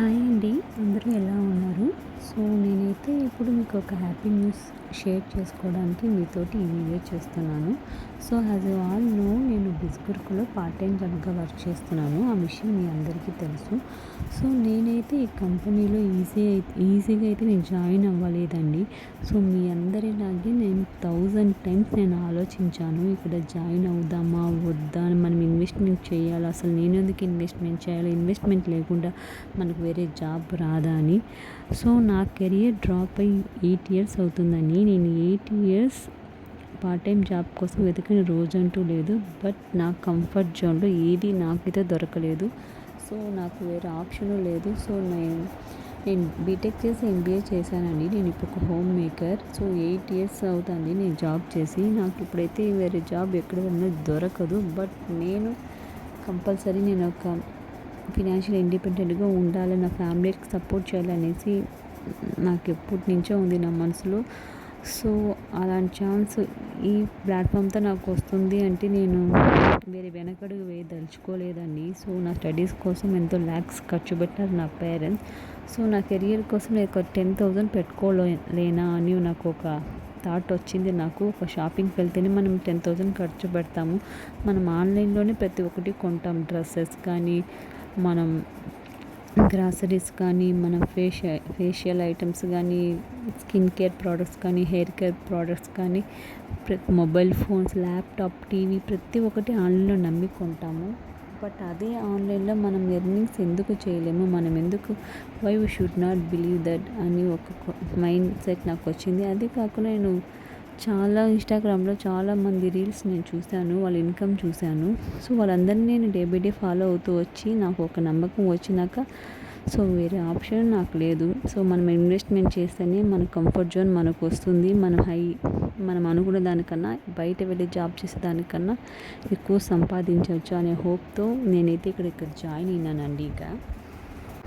Hi అండి. అందరూ ఎలా ఉన్నారు? సో, నేనైతే ఇప్పుడు మీకు ఒక హ్యాపీ న్యూస్ షేర్ చేసుకోవడానికి మీతోటి ఈ వీడియో చేస్తున్నాను. So, as you all know, నేను బిస్గుర్కులో పార్ట్ టైం జాబ్‌గా వర్క్ చేస్తున్నాను. ఆ విషయం మీ అందరికీ తెలుసు. సో, నేనైతే ఈ కంపెనీలో ఈజీగా అయితే నేను జాయిన్ అవ్వలేదండి. సో, మీ అందరిలాగే నేను 1000 టైమ్స్ నేను ఆలోచించాను. ఇక్కడ జాయిన్ అవుదామా? వద్దా? మనం ఇన్వెస్ట్‌మెంట్ చేయాలా? అసలు నేనెందుకు ఇన్వెస్ట్‌మెంట్ చేయాలి? ఇన్వెస్ట్‌మెంట్ లేకుండా మనకు వేరే జాబ్ రాదా అని. సో, నా కెరియర్ డ్రాప్ అయ్యి 8 ఇయర్స్ అవుతుందని. నేను 8 ఇయర్స్ పార్ట్ టైం జాబ్ కోసం వెతికిన రోజంటూ లేదు. బట్ నా కంఫర్ట్ జోన్లో ఏది నాకైతే దొరకలేదు. సో, నాకు వేరే ఆప్షను లేదు. సో, నేను బీటెక్ చేసి ఎంబీఏ చేశానండి. నేను ఇప్పుడు ఒక హోమ్ మేకర్. సో, 8 ఇయర్స్ అవుతుంది నేను జాబ్ చేసి. నాకు ఇప్పుడైతే వేరే జాబ్ ఎక్కడ దొరకదు. బట్ నేను కంపల్సరీ నేను ఒక ఫినాన్షియల్ ఇండిపెండెంట్గా ఉండాలి, నా ఫ్యామిలీకి సపోర్ట్ చేయాలనేసి నాకు ఎప్పటి నుంచో ఉంది నా మనసులో. సో, అలాంటి ఛాన్స్ ఈ ప్లాట్ఫామ్తో నాకు వస్తుంది అంటే నేను వేరే వెనకడుగు వేయదలుచుకోలేదండి. సో, నా స్టడీస్ కోసం ఎంతో ల్యాక్స్ ఖర్చు పెట్టారు నా పేరెంట్స్. సో, నా కెరియర్ కోసం నేను ఒక 10,000 పెట్టుకోలేనా అని నాకు ఒక థాట్ వచ్చింది. నాకు ఒక షాపింగ్కి వెళ్తేనే మనం 10,000 ఖర్చు పెడతాము. మనం ఆన్లైన్లోనే ప్రతి ఒక్కటి కొంటాం. డ్రెస్సెస్ కానీ, మనం గ్రాసరీస్ కానీ, మన ఫేషియల్ ఐటమ్స్ కానీ, స్కిన్ కేర్ ప్రోడక్ట్స్ కానీ, హెయిర్ కేర్ ప్రోడక్ట్స్ కానీ, మొబైల్ ఫోన్స్, ల్యాప్టాప్, టీవీ ప్రతి ఒక్కటి ఆన్లైన్లో నమ్మి కొంటాము. బట్ అదే ఆన్లైన్లో మనం ఎర్నింగ్స్ ఎందుకు చేయలేము? మనం ఎందుకు why we should not believe that అని ఒక మైండ్ సెట్ నాకు వచ్చింది. అదే కాకుండా నేను చాలా ఇన్స్టాగ్రామ్లో చాలామంది రీల్స్ నేను చూశాను, వాళ్ళ ఇన్కమ్ చూశాను. సో, వాళ్ళందరినీ నేను డే బై డే ఫాలో అవుతూ వచ్చి నాకు ఒక నమ్మకం వచ్చినాక సో, వేరే ఆప్షన్ నాకు లేదు. సో, మనం ఇన్వెస్ట్మెంట్ చేస్తేనే మన కంఫర్ట్ జోన్ మనకు వస్తుంది. మనం అనుకున్న దానికన్నా బయట వెళ్ళి జాబ్ చేసే దానికన్నా ఎక్కువ సంపాదించవచ్చు అనే హోప్తో నేనైతే ఇక్కడ జాయిన్ అయినానండి.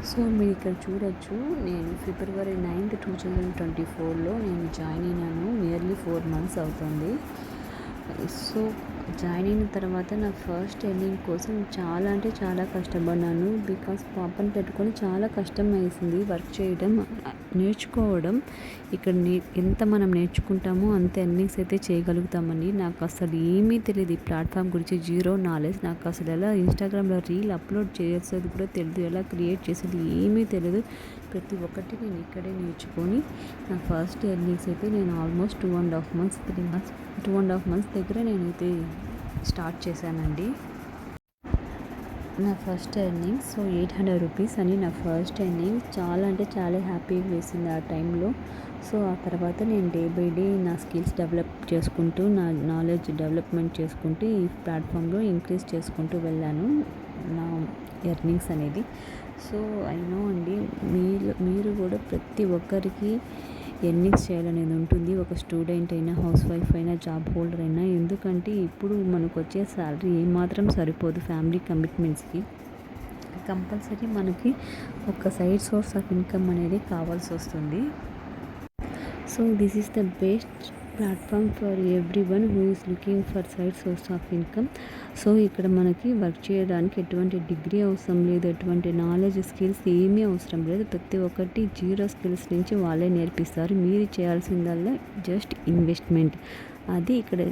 సో, మీరు ఇక్కడ చూడొచ్చు, నేను ఫిబ్రవరి 9th 2024లో నేను జాయిన్ అయినాను. నియర్లీ 4 months అవుతుంది. సో, జాయిన్ అయిన తర్వాత నా ఫస్ట్ ఎర్నింగ్ కోసం చాలా అంటే చాలా కష్టపడ్డాను. బికాస్ పాపను పెట్టుకొని చాలా కష్టం వేసింది వర్క్ చేయడం, నేర్చుకోవడం. ఇక్కడ ఎంత మనం నేర్చుకుంటామో అంత ఎర్నింగ్స్ అయితే చేయగలుగుతామండి. నాకు అసలు ఏమీ తెలియదు ఈ ప్లాట్ఫామ్ గురించి, జీరో నాలెడ్జ్. నాకు అసలు ఎలా ఇన్స్టాగ్రామ్లో రీల్ అప్లోడ్ చేసేది కూడా తెలియదు, ఎలా క్రియేట్ చేసేది ఏమీ తెలియదు. ప్రతి ఒక్కటి నేను ఇక్కడే నేర్చుకొని నా ఫస్ట్ ఎర్నింగ్స్ అయితే నేను ఆల్మోస్ట్ 2.5 months 2.5 months దగ్గర నేనైతే స్టార్ట్ చేశానండి. నా ఫస్ట్ ఎర్నింగ్స్ సో 800 రూపీస్ అని నా ఫస్ట్ ఎర్నింగ్స్. చాలా అంటే చాలా హ్యాపీగా వేసింది ఆ టైంలో. సో, ఆ తర్వాత నేను డే బై డే నా స్కిల్స్ డెవలప్ చేసుకుంటూ, నా నాలెడ్జ్ డెవలప్మెంట్ చేసుకుంటూ ఈ ప్లాట్ఫామ్లో ఇంక్రీజ్ చేసుకుంటూ వెళ్ళాను నా ఎర్నింగ్స్ అనేది. సో, ఐ నో అండి, మీరు కూడా ప్రతి ఒక్కరికి ఎర్నింగ్స్ చేయాలనేది ఉంటుంది. ఒక స్టూడెంట్ అయినా, హౌస్ వైఫ్ అయినా, జాబ్ హోల్డర్ అయినా. ఎందుకంటే ఇప్పుడు మనకు వచ్చే శాలరీ ఏమాత్రం సరిపోదు ఫ్యామిలీ కమిట్మెంట్స్కి. కంపల్సరీ మనకి ఒక సైడ్ సోర్స్ ఆఫ్ ఇన్కమ్ అనేది కావాల్సి వస్తుంది. So, this is the best platform for everyone who is looking for side source of income. So, ఇక్కడ మనకి వర్క్ చేయడానికి ఎటువంటి డిగ్రీ అవసరం లేదు, ఎటువంటి నాలెడ్జ్, స్కిల్స్ ఏమీ అవసరం లేదు. ప్రతి ఒక్కటి జీరో స్కిల్స్ నుంచి వాళ్ళే నేర్పిస్తారు. మీరు చేయాల్సిందల్లా జస్ట్ ఇన్వెస్ట్మెంట్. అది ఇక్కడ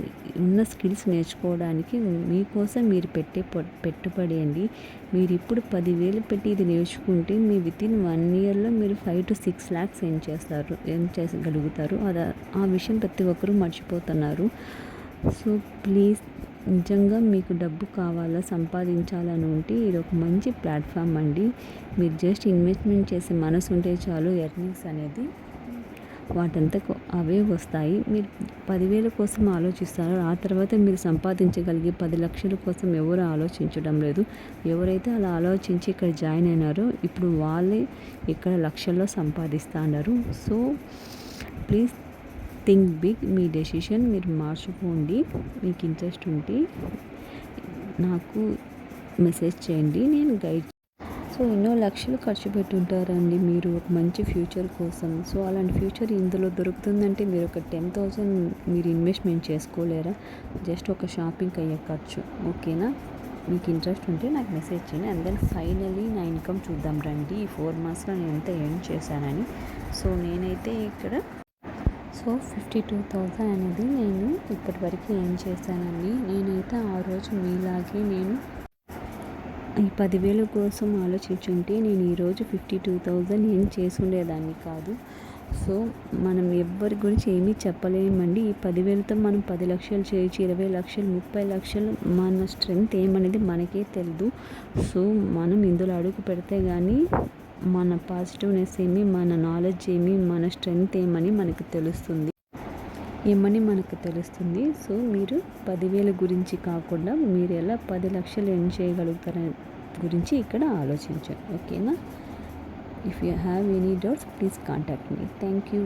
ఉన్న స్కిల్స్ నేర్చుకోవడానికి మీకోసం మీరు పెట్టే పెట్టుబడి అండి. మీరు ఇప్పుడు 10,000 పెట్టి ఇది నేర్చుకుంటే మీ వితిన్ 1 yearలో మీరు 5 to 6 lakhs ఎర్న్ చేయగలుగుతారు. ఆ విషయం ప్రతి ఒక్కరూ మర్చిపోతున్నారు. సో, ప్లీజ్, నిజంగా మీకు డబ్బు కావాలా, సంపాదించాలని ఉంటే ఇది ఒక మంచి ప్లాట్ఫామ్ అండి. మీరు జస్ట్ ఇన్వెస్ట్మెంట్ చేసే మనసు ఉంటే చాలు, ఎర్నింగ్స్ అనేది వాటంతకు అవే వస్తాయి. మీరు 10,000 కోసం ఆలోచిస్తారో, ఆ తర్వాత మీరు సంపాదించగలిగే 10 లక్షల కోసం ఎవరు ఆలోచించడం లేదు. ఎవరైతే అలా ఆలోచించి ఇక్కడ జాయిన్ అయినారో ఇప్పుడు వాళ్ళే ఇక్కడ లక్షల్లో సంపాదిస్తున్నారు. So, please think big. మీ డెసిషన్ మీరు మార్చుకోండి. మీకు ఇంట్రెస్ట్ ఉంటే నాకు మెసేజ్ చేయండి, నేను గైడ్. సో, ఎన్నో లక్షలు ఖర్చు పెట్టుంటారండి మీరు ఒక మంచి ఫ్యూచర్ కోసం. సో, అలాంటి ఫ్యూచర్ ఇందులో దొరుకుతుందంటే మీరు ఒక 10,000 మీరు ఇన్వెస్ట్మెంట్ చేసుకోలేరా? జస్ట్ ఒక షాపింగ్కి అయ్యే ఖర్చు. ఓకేనా? మీకు ఇంట్రెస్ట్ ఉంటే నాకు మెసేజ్ చేయండి. అండ్ దెన్ ఫైనలీ నా ఇన్కమ్ చూద్దాం రండి. ఈ 4 మంత్స్లో నేను ఎంత ఎర్న్ చేశానని. సో నేనైతే ఇక్కడ 52,000 అనేది నేను ఇప్పటివరకు ఎర్న్ చేశానండి. నేనైతే ఆ రోజు మీలాగే నేను ఈ 10,000 కోసం ఆలోచించుంటే నేను ఈరోజు 52,000 ఎర్న్ చేసి ఉండేదాన్ని కాదు. సో మనం ఎవ్వరి గురించి ఏమీ చెప్పలేమండి. ఈ 10,000తో మనం 10 లక్షలు చేయొచ్చు, 20 లక్షలు, 30 లక్షలు. మన స్ట్రెంగ్త్ ఏమనేది మనకే తెలియదు. సో మనం ఇందులో అడుగు పెడితే కానీ మన పాజిటివ్నెస్ ఏమి, మన నాలెడ్జ్ ఏమి, మన స్ట్రెంగ్త్ ఏమని మనకు తెలుస్తుంది. సో మీరు 10,000 గురించి కాకుండా మీరు ఎలా 10 లక్షలు ఎర్న్ చేయగలుగుతారని గురించి ఇక్కడ ఆలోచించండి. ఓకేనా? If you have any doubts, please contact me. Thank you.